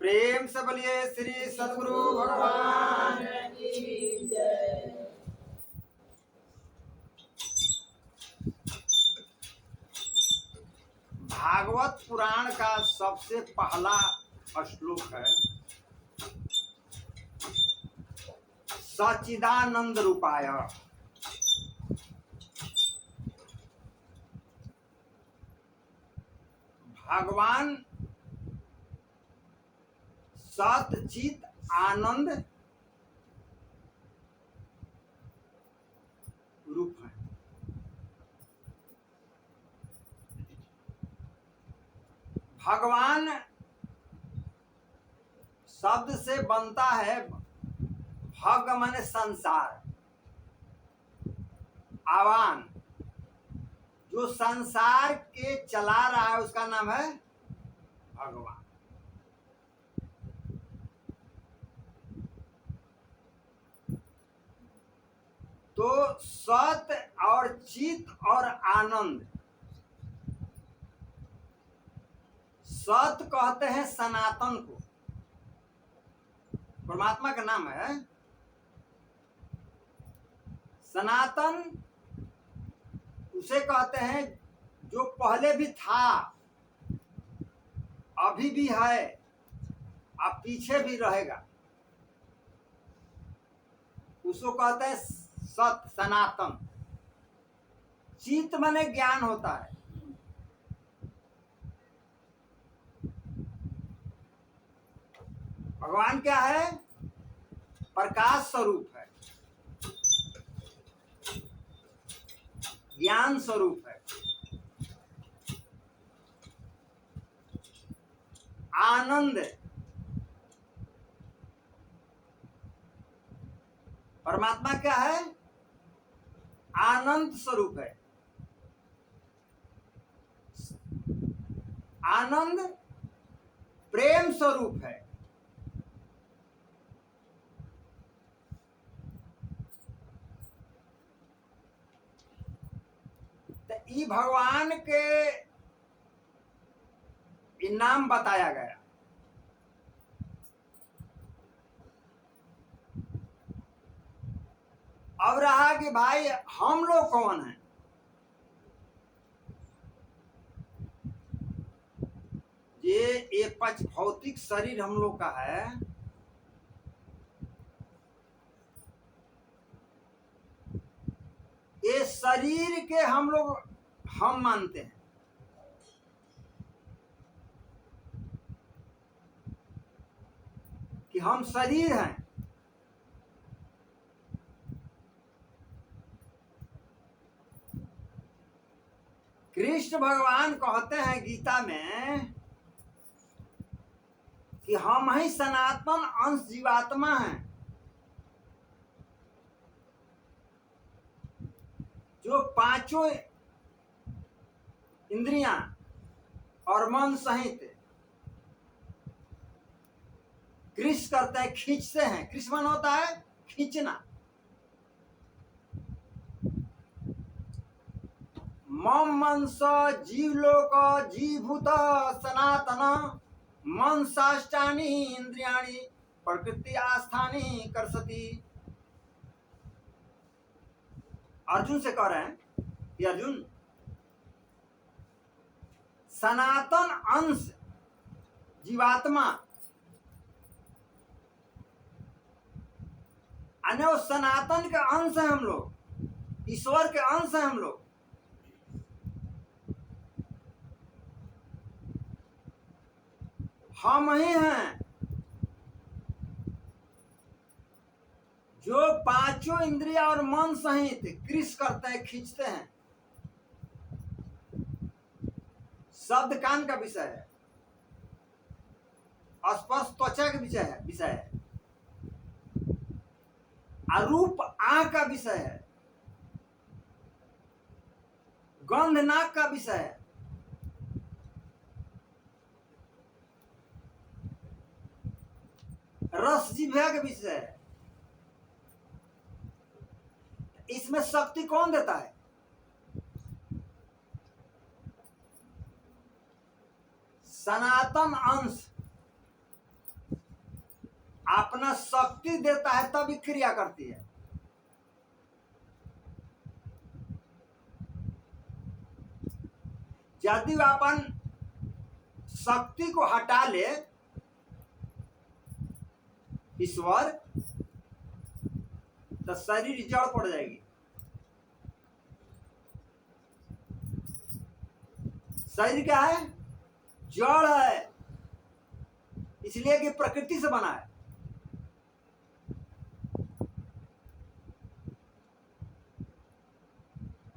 प्रेम से बोलिए श्री सद्गुरु भगवान की जय। भागवत पुराण का सबसे पहला श्लोक है सच्चिदानंद रूपाय। भगवान सत चित आनंद रूप है। भगवान शब्द से बनता है भग माने संसार, आवान जो संसार के चला रहा है उसका नाम है भगवान। तो सत और चित और आनंद, सत कहते हैं सनातन को, परमात्मा का नाम है सनातन। उसे कहते हैं जो पहले भी था, अभी भी है, अब पीछे भी रहेगा, उसको कहते हैं सत सनातन। चित माने ज्ञान होता है। भगवान क्या है? प्रकाश स्वरूप है, ज्ञान स्वरूप है, आनंद। परमात्मा क्या है? आनंद स्वरूप है। आनंद प्रेम स्वरूप है। तो ई भगवान के नाम बताया गया। अब रहा कि भाई हम लोग कौन हैं? ये पंच भौतिक शरीर हम लोग का है। ये शरीर के हम लोग हम मानते हैं। कि हम शरीर हैं। कृष्ण भगवान कहते हैं गीता में कि हम ही सनातन अंश जीवात्मा हैं, जो पांचों इंद्रियां और मन सहित कृष्ण करते हैं, खींचते हैं। कृष्ण मन होता है खींचना। मम मनस जीवलोक जीवभूत सनातन मन साष्टानि इंद्रियाणि प्रकृति आस्थानि करसति। अर्जुन से कह रहे हैं कि अर्जुन, सनातन अंश जीवात्मा अन्य सनातन के अंश हैं हम लोग, ईश्वर के अंश हैं हम लोग। हम ही हैं जो पांचों इंद्रिया और मन सहित कृष्ण करते हैं, खींचते हैं। शब्द कान का विषय है, स्पर्श त्वचा का विषय है, रूप आंख का विषय है, गंध नाक का विषय है, रस जिह्वा का विषय है। इसमें शक्ति कौन देता है? सनातन अंश अपना शक्ति देता है तभी क्रिया करती है। यदि वह अपन शक्ति को हटा ले ईश्वर, तो शरीर जड़ पड़ जाएगी। शरीर क्या है? जड़ है, इसलिए कि प्रकृति से बना है।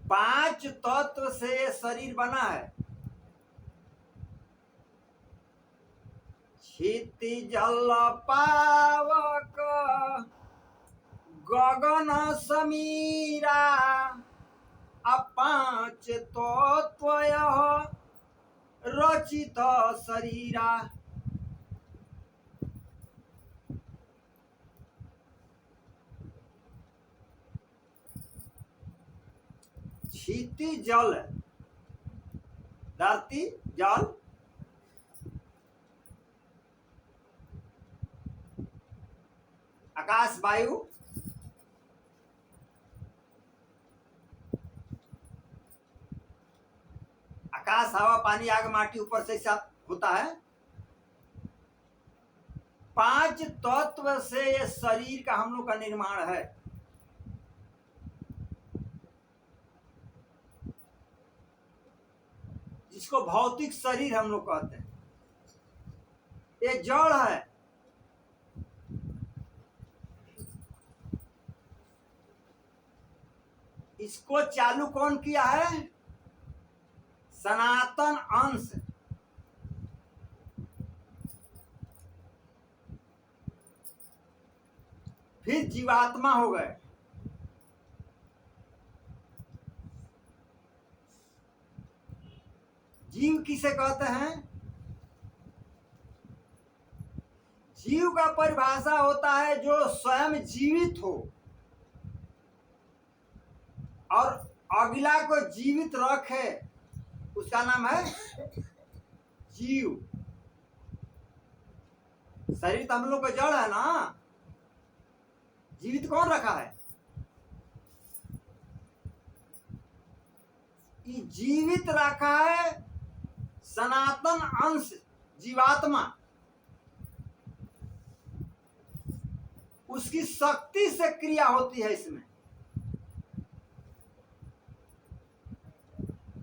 पांच तत्व से ये शरीर बना है। क्षिति जल पावक गगन समीरा, अपांच तत्वयः रचित शरीरा। क्षिति जल, धरती जल, आकाश वायु, आकाश हवा पानी आग माटी ऊपर से सब होता है। पांच तत्व से ये शरीर का हम लोग का निर्माण है। जिसको भौतिक शरीर हम लोग कहते हैं। ये जड़ है। इसको चालू कौन किया है? सनातन अंश। फिर जीवात्मा हो गए। जीव किसे कहते हैं? जीव का परिभाषा होता है जो स्वयं जीवित हो और अगला को जीवित रखे, उसका नाम है जीव। शरीर तो हम लोग को जड़ है ना, जीवित कौन रखा है? ये जीवित रखा है सनातन अंश, जीवात्मा। उसकी शक्ति से क्रिया होती है इसमें।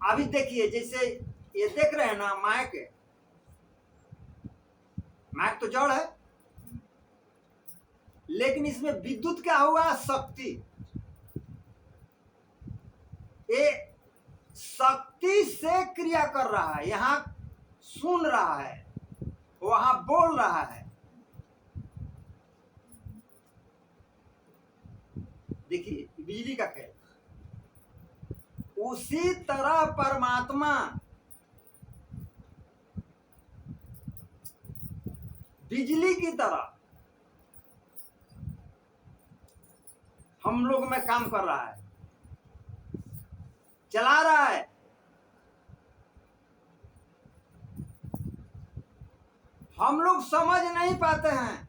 अभी देखिए, जैसे ये देख रहे हैं ना माइक, माइक तो जड़ है, लेकिन इसमें विद्युत क्या हुआ? शक्ति। ये शक्ति से क्रिया कर रहा है। यहां सुन रहा है, वहां बोल रहा है। देखिए बिजली का खेल। उसी तरह परमात्मा बिजली की तरह हम लोग में काम कर रहा है, चला रहा है। हम लोग समझ नहीं पाते हैं।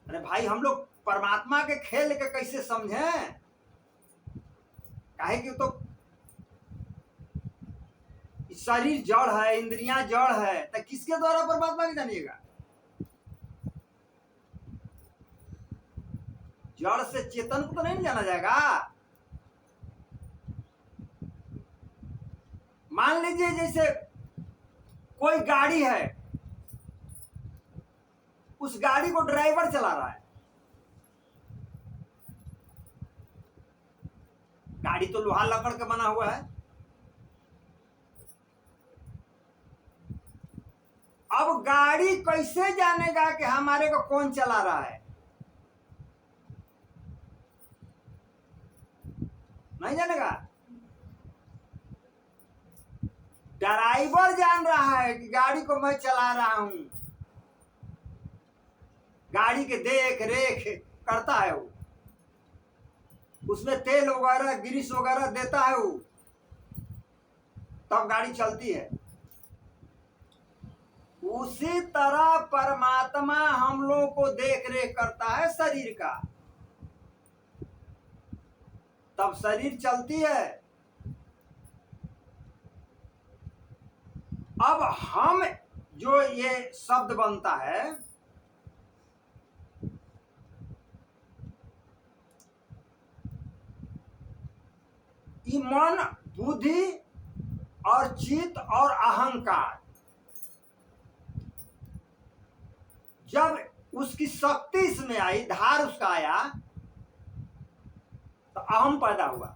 अरे भाई, हम लोग परमात्मा के खेल के कैसे समझें? काहे कि तो शरीर जड़ है, इंद्रियां जड़ है, तो किसके द्वारा परमात्मा की जानिएगा? जड़ से चेतन को तो नहीं जाना जाएगा। मान लीजिए जैसे कोई गाड़ी है, उस गाड़ी को ड्राइवर चला रहा है। गाड़ी तो लोहा लकड़ का बना हुआ है। अब गाड़ी कैसे जानेगा कि हमारे को कौन चला रहा है? नहीं जानेगा। ड्राइवर जान रहा है कि गाड़ी को मैं चला रहा हूं। गाड़ी के देख रेख करता है वो, उसमें तेल वगैरह ग्रीस वगैरह देता है वो, तब गाड़ी चलती है। उसी तरह परमात्मा हम लोगों को देख रेख करता है शरीर का, तब शरीर चलती है। अब हम जो ये शब्द बनता है, ये मन, बुद्धि और चित्त और अहंकार, जब उसकी शक्ति इसमें आई, धार उसका आया, तो अहम पैदा हुआ।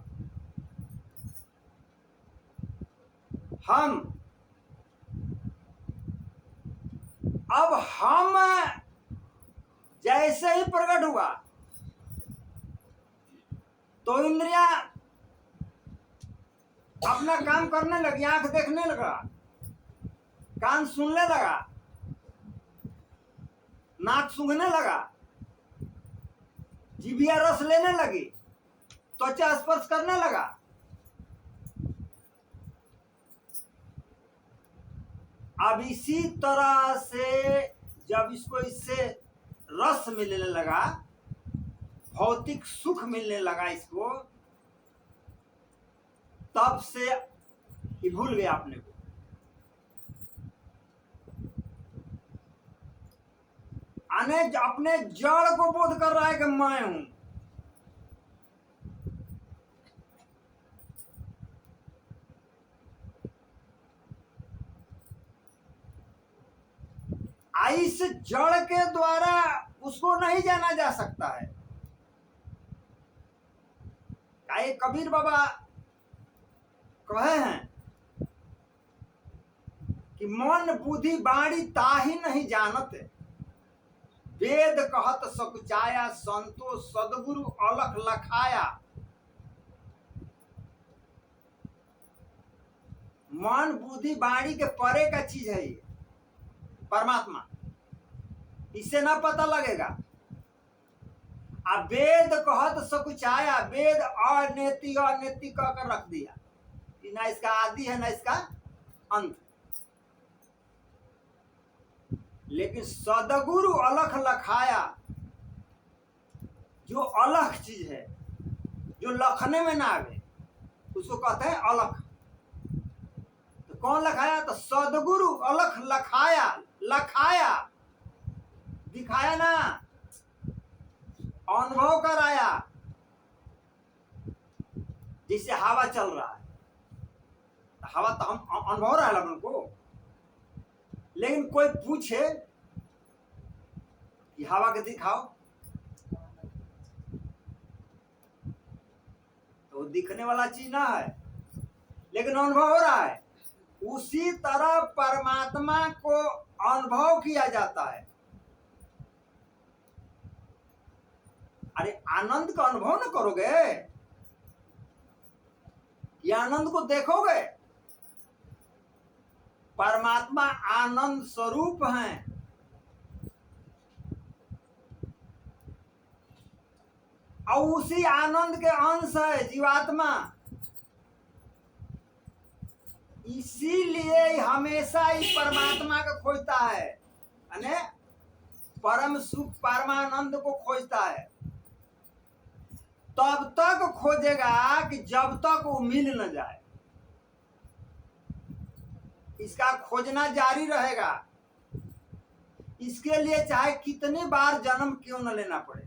हम जैसे ही प्रकट हुआ तो इंद्रिया अपना काम करने लगी, आंख देखने लगा, कान सुनने लगा, नाक सूंघने लगा, जीभिया रस लेने लगी, त्वचा स्पर्श करने लगा। अब इसी तरह से जब इसको इससे रस मिलने लगा, भौतिक सुख मिलने लगा इसको, तब से ये भूल गया अपने को। अपने जड़ को बोध कर रहा है कि मैं हूं। इस जड़ के द्वारा उसको नहीं जाना जा सकता है। कबीर बाबा कहे हैं कि मन बुद्धि बाणी ताही नहीं जानत, वेद कहत सकुचाया, संतो सदगुरु अलख लखाया। मन बुद्धि बाणी के परे का चीज है ये परमात्मा, इससे ना पता लगेगा। अब वेद कहत सकुचाया, वेद अनैतिक अनैतिक कहकर रख दिया कि ना इसका आदि है ना इसका अंत। लेकिन सदगुरु अलख लखाया, जो अलख चीज है, जो लखने में ना आवे, उसको कहते हैं अलख। तो कौन लखाया? तो सदगुरु अलख लखाया। लखाया दिखाया ना, अनुभव कराया। जिससे हवा चल रहा है, तो हवा तो हम अनुभव रहा है अपन को। लेकिन कोई पूछे कि हवा के दिखाओ, तो दिखने वाला चीज ना है, लेकिन अनुभव हो रहा है। उसी तरह परमात्मा को अनुभव किया जाता है। अरे आनंद का अनुभव न करोगे, ये आनंद को देखोगे। परमात्मा आनंद स्वरूप हैं। और उसी आनंद के अंश है जीवात्मा। इसीलिए हमेशा ही परमात्मा को खोजता है, यानी परम सुख परमानंद को खोजता है। तब तक खोजेगा कि जब तक वो मिल न जाए, इसका खोजना जारी रहेगा। इसके लिए चाहे कितनी बार जन्म क्यों न लेना पड़े।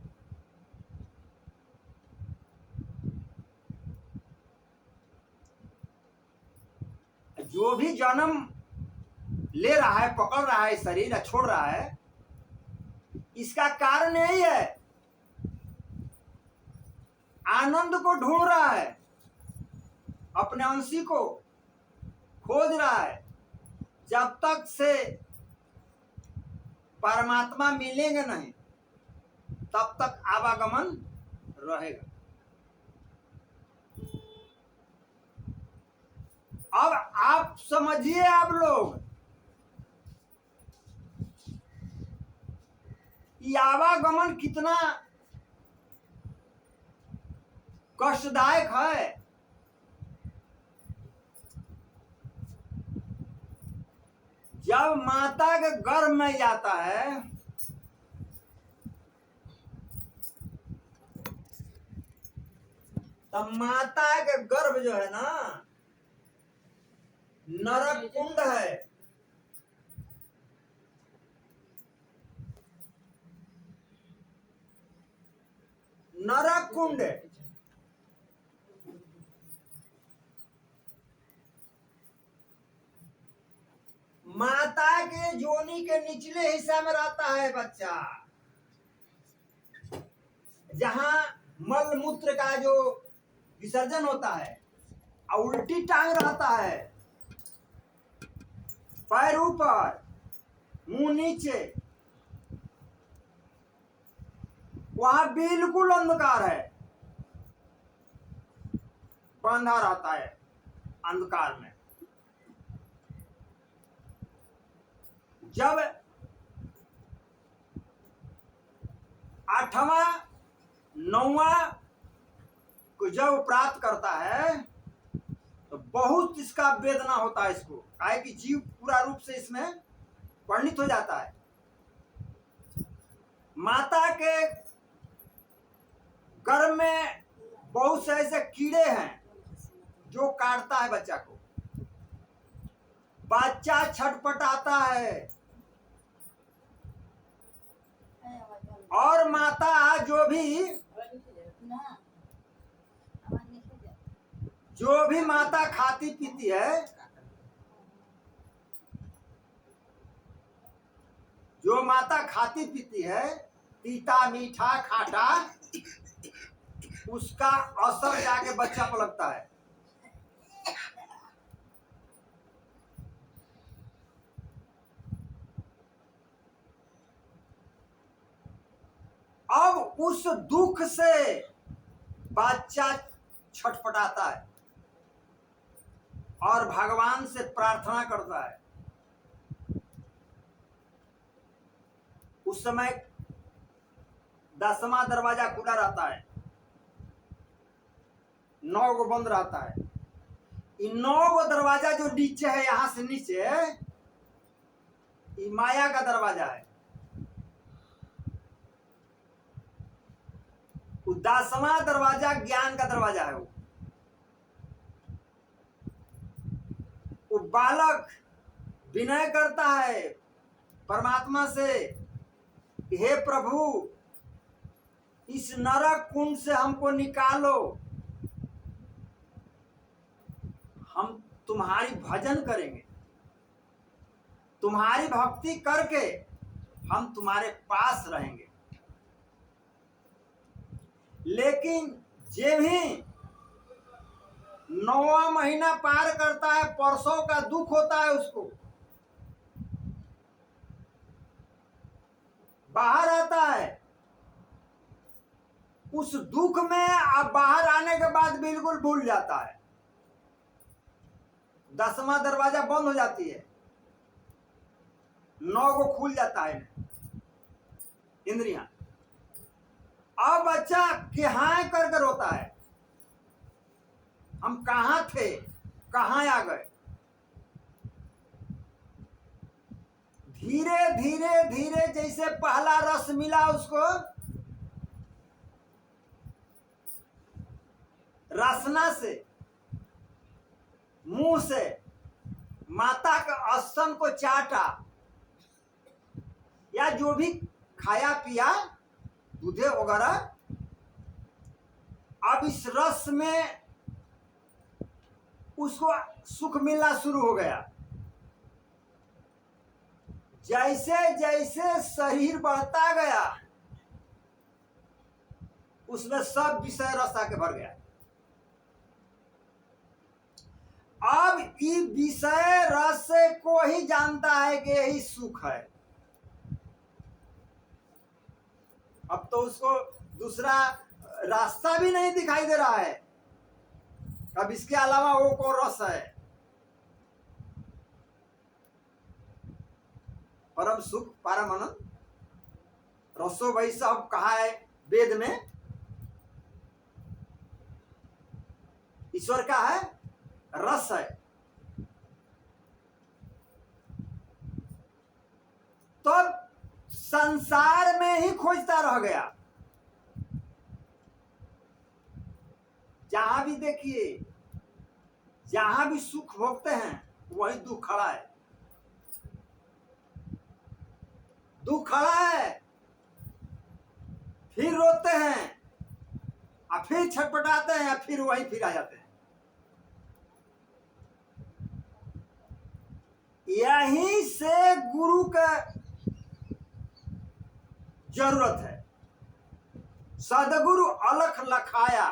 जो भी जन्म ले रहा है, पकड़ रहा है शरीर, छोड़ रहा है, इसका कारण यही है, आनंद को ढूंढ रहा है, अपने अंशी को खोज रहा है। जब तक से परमात्मा मिलेंगे नहीं, तब तक आवागमन रहेगा। अब आप समझिए, आप लोग, ये आवागमन कितना कष्टदायक है। जब माता के गर्भ में जाता है तब माता के गर्भ जो है ना नरक कुंड है। नरक कुंड माता के जोनी के निचले हिस्सा में रहता है बच्चा, जहां मल मूत्र का जो विसर्जन होता है, और उल्टी टांग रहता है, पैर ऊपर मुंह नीचे, वहां बिल्कुल अंधकार है, बांधा रहता है अंधकार में। जब 8वां 9वां को जब प्राप्त करता है तो बहुत इसका वेदना होता है इसको, काहे कि जीव पूरा रूप से इसमें परिणित हो जाता है। माता के गर्भ में बहुत से ऐसे कीड़े हैं जो काटता है बच्चा को, बच्चा छटपटाता है, और माता जो भी माता खाती पीती है, जो माता खाती पीती है, तीता मीठा खाटा, उसका असर जाके बच्चा पर लगता है। अब उस दुख से बच्चा छटपटाता है और भगवान से प्रार्थना करता है। उस समय 10वां दरवाजा खुला रहता है, 9 को बंद रहता है। इन 9 को दरवाजा जो नीचे है, यहां से नीचे, ये माया का दरवाजा है। 10वां दरवाजा ज्ञान का दरवाजा है। वो बालक विनय करता है परमात्मा से, हे प्रभु इस नरक कुंड से हमको निकालो, हम तुम्हारी भजन करेंगे, तुम्हारी भक्ति करके हम तुम्हारे पास रहेंगे। लेकिन जे भी 9वां महीना पार करता है, परसों का दुख होता है, उसको बाहर आता है। उस दुख में अब बाहर आने के बाद बिल्कुल भूल जाता है। 10वां दरवाजा बंद हो जाती है, 9 को खुल जाता है इंद्रियां। अब बच्चा कहाँ कर रोता है, हम कहाँ थे, कहाँ आ गए। धीरे धीरे धीरे जैसे पहला रस मिला उसको, रसना से, मुंह से माता का स्तन को चाटा, या जो भी खाया पिया दूधे वगैरह, अब इस रस में उसको सुख मिलना शुरू हो गया। जैसे जैसे शरीर बढ़ता गया, उसमें सब विषय रस आके भर गया। अब ये विषय रस को ही जानता है कि यही सुख है। अब तो उसको दूसरा रास्ता भी नहीं दिखाई दे रहा है, अब इसके अलावा वो कौन रस है। परम सुख परम आनंद, रसो वही सब कहा है वेद में, ईश्वर का है, रस है। संसार में ही खोजता रह गया। जहां भी देखिए, जहां भी सुख भोगते हैं वही दुख खड़ा है। दुख खड़ा है, फिर रोते हैं और फिर छटपटाते हैं, फिर वही फिर आ जाते हैं। यहीं से गुरु का जरूरत है। सदगुरु अलख लखाया।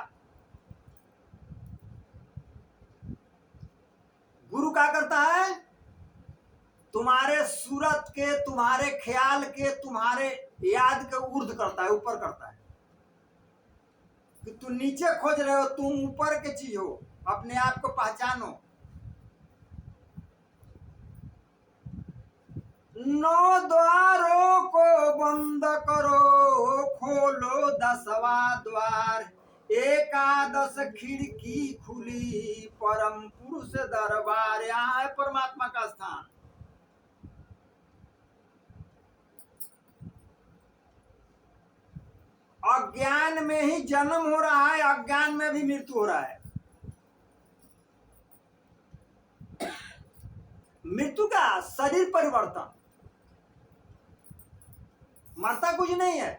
गुरु क्या करता है? तुम्हारे सूरत के, तुम्हारे ख्याल के, तुम्हारे याद के ऊर्ध्व करता है, ऊपर करता है। कि तुम नीचे खोज रहे हो, तुम ऊपर के चीज हो, अपने आप को पहचानो। 9 द्वारों को बंद करो, खोलो 10वां द्वार। 11 खिड़की खुली, परम पुरुष दरबार। यहाँ है परमात्मा का स्थान। अज्ञान में ही जन्म हो रहा है, अज्ञान में भी मृत्यु हो रहा है। मृत्यु का शरीर परिवर्तन, मरता कुछ नहीं है।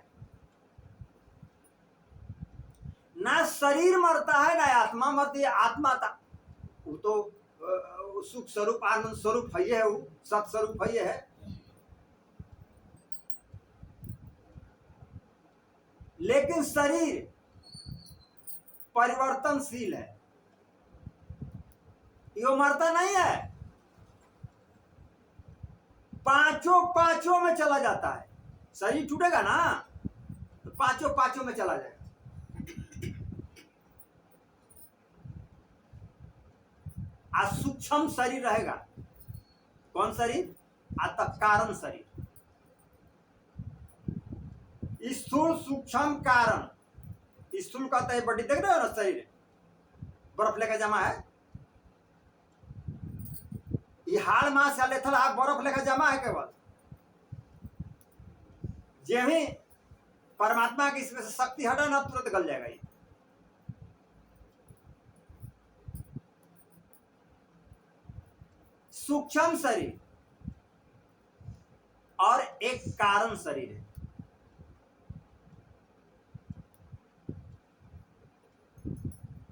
ना शरीर मरता है, ना आत्मा मरती है। आत्मा था वो तो सुख स्वरूप, आनंद स्वरूप है, वो सत्स्वरूप है। लेकिन शरीर परिवर्तनशील है, यो मरता नहीं है। पांचों में चला जाता है। शरीर टूटेगा ना तो पांचों में चला जाएगा। सूक्ष्म शरीर रहेगा। कौन शरीर? कारण शरीर। स्थूल सूक्ष्म कारण। स्थूल कहते हैं बड़ी, देख रहे हो ना शरीर बर्फ लेकर जमा है। ये हाल मास या लेथल बर्फ लेकर जमा है केवल। जे भी परमात्मा की इसमें से शक्ति हटा ना, तुरंत गल जाएगा। ये सूक्ष्म शरीर और एक कारण शरीर है।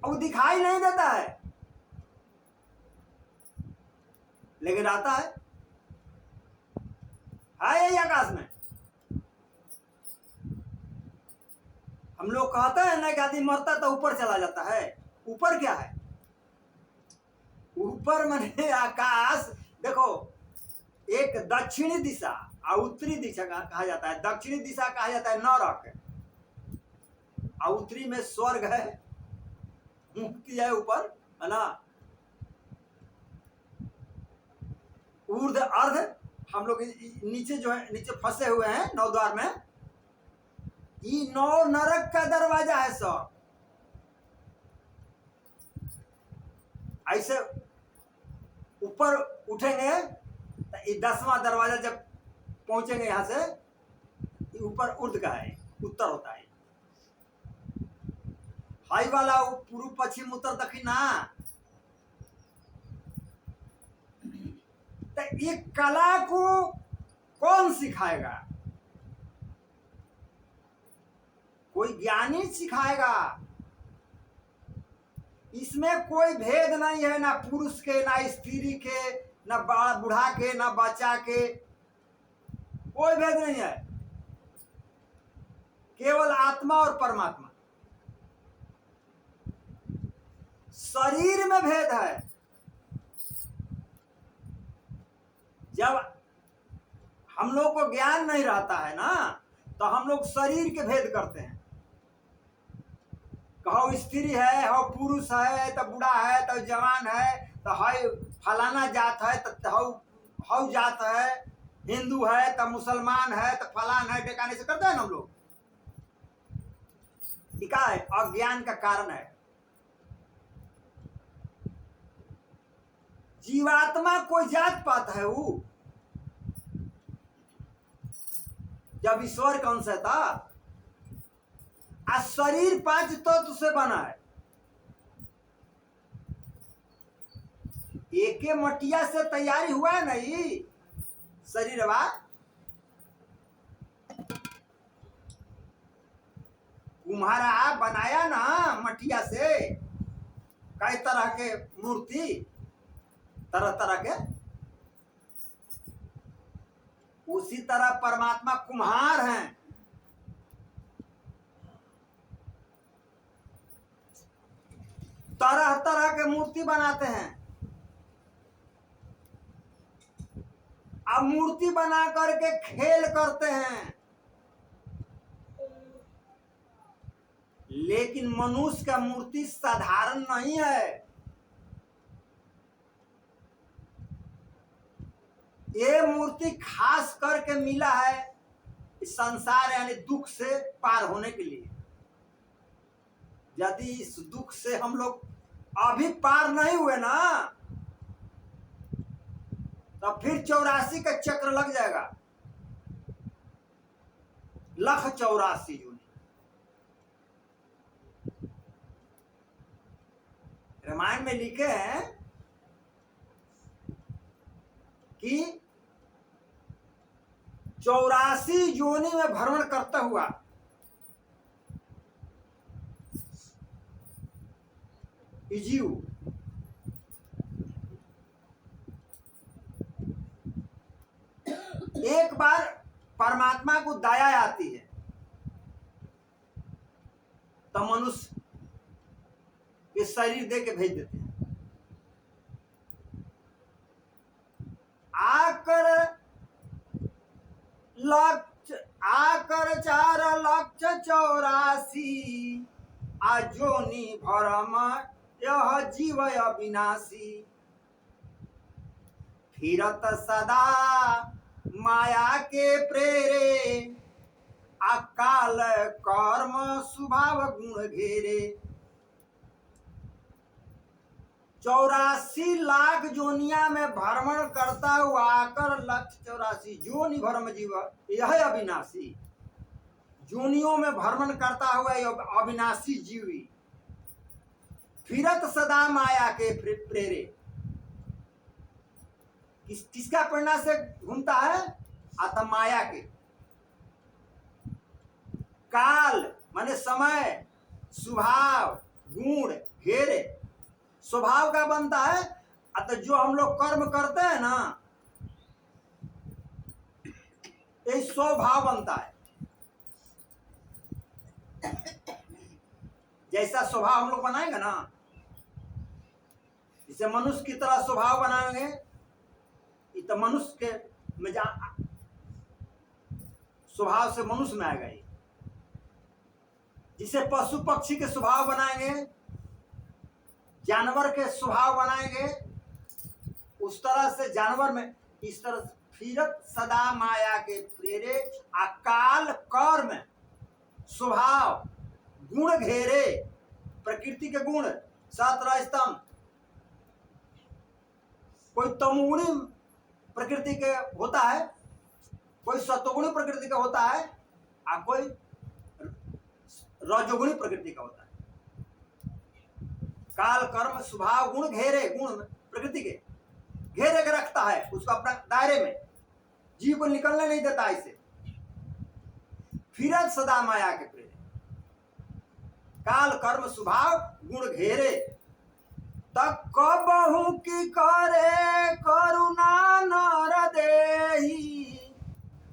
वो दिखाई नहीं देता है, लेकिन आता है यही आकाश में। हम लोग कहते हैं ना कि आदमी मरता तो ऊपर चला जाता है। ऊपर क्या है? ऊपर माने आकाश। देखो, एक दक्षिणी दिशा और उत्तरी दिशा कहा जाता है। दक्षिणी दिशा कहा जाता है नरक, और उत्तरी में स्वर्ग है, मुक्ति है ऊपर, है ना। ऊर्ध अर्ध। हम लोग नीचे जो है, नीचे फंसे हुए हैं 9 द्वार में। ये 9 नरक का दरवाजा है सब। ऐसे ऊपर उठेंगे तो ये 10वां दरवाजा जब पहुंचेंगे यहां से, ऊपर ऊर्ध्व का है, उत्तर होता है। हाई वाला पूर्व पश्चिम उत्तर दक्षिण ना। तो ये कला को कौन सिखाएगा? कोई ज्ञानी सिखाएगा। इसमें कोई भेद नहीं है, ना पुरुष के, ना स्त्री के, ना बूढ़ा के, ना बच्चा के, कोई भेद नहीं है। केवल आत्मा और परमात्मा। शरीर में भेद है। जब हम लोग को ज्ञान नहीं रहता है ना, तो हम लोग शरीर के भेद करते हैं। कहो स्त्री है, हो पुरुष है, तो बूढ़ा है, तो जवान है, तो है फलाना जात है, तो हौ जात है, हिंदू है, तो मुसलमान है, तो फलान है, टेकाने से करते हैं ना हम लोग। क्या है? अज्ञान का कारण है। जीवात्मा कोई जात पात है, वो जब ईश्वर का अंश है था। आज शरीर 5 तत्व से बना है। एके मटिया से तैयारी हुआ है नहीं शरीर बा। कुम्हारा बनाया ना मटिया से कई तरह के मूर्ति, तरह तरह के। उसी तरह परमात्मा कुम्हार हैं। तरह तरह के मूर्ति बनाते हैं। अब मूर्ति बना करके खेल करते हैं, लेकिन मनुष्य का मूर्ति साधारण नहीं है। ये मूर्ति खास करके मिला है इस संसार यानी दुख से पार होने के लिए। यदि इस दुख से हम लोग अभी पार नहीं हुए ना, तो फिर 84 का चक्र लग जाएगा। 1,84 योनि। रामायण में लिखे हैं कि 84 योनि में भ्रमण करता हुआ जीव एक बार परमात्मा को दया आती है तो मनुष्य के शरीर दे के भेज देते हैं। आकर 4,84,000 आजोनी भरम यह जीव अविनाशी। फिरत सदा माया के प्रेरे अकाल कर्म स्वभाव गुण घेरे। 84 लाख जोनिया में भ्रमण करता हुआ आकर 1,84,000 जोनि भरम जीव यह अविनाशी। जोनियों में भ्रमण करता हुआ यह अविनाशी जीवी। फिरत सदा माया के प्रेरे। किसका प्रेरणा से घूमता है? आत्मा माया के। काल माने समय, स्वभाव गुण घेरे। स्वभाव का बनता है अतः जो हम लोग कर्म करते हैं ना, ये स्वभाव बनता है। जैसा स्वभाव हम लोग बनाएंगे ना, जैसे मनुष्य की तरह स्वभाव बनाएंगे तो मनुष्य के में स्वभाव से मनुष्य में आएगा। जिसे पशु पक्षी के स्वभाव बनाएंगे, जानवर के स्वभाव बनाएंगे, उस तरह से जानवर में इस तरह फिरत सदा माया के प्रेरे अकाल कर्म स्वभाव गुण घेरे। प्रकृति के गुण 17 स्तंभ। कोई तमोगुणी प्रकृति के होता है, कोई सत्वगुणी प्रकृति का होता है, और कोई रजोगुणी प्रकृति का होता है। काल कर्म स्वभाव गुण घेरे। गुण प्रकृति के घेरे के रखता है उसको अपना दायरे में, जीव को निकलने नहीं देता इसे। फिरत सदा माया के प्रेरे काल कर्म स्वभाव गुण घेरे। तक कबहू की करे करुणा नर देही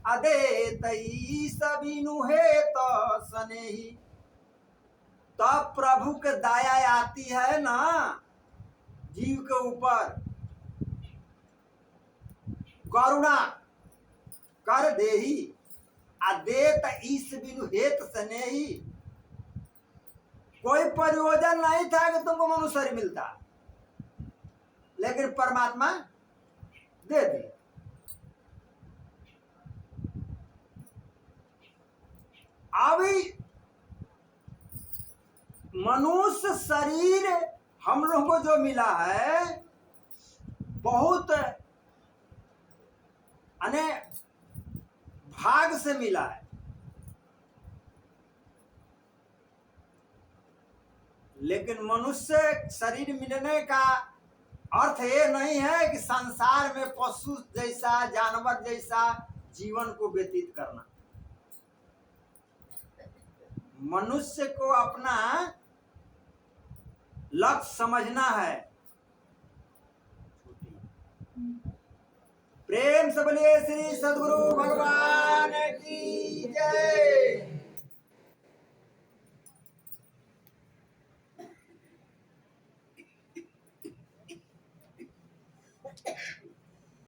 अदे तई सबिनु हे तो सनेही। तब प्रभु के दया आती है ना जीव के ऊपर, करुणा कर देही अदेत ईस बिनु हेत सनेही। कोई प्रयोजन नहीं था कि तुमको मनुष्य शरीर मिलता, लेकिन परमात्मा दे दी। अभी मनुष्य शरीर हम लोग को जो मिला है बहुत अने भाग से मिला है। लेकिन मनुष्य शरीर मिलने का अर्थ ये नहीं है कि संसार में पशु जैसा जानवर जैसा जीवन को व्यतीत करना। मनुष्य को अपना लक्ष्य समझना है। प्रेम से बोलिए श्री सद्गुरु भगवान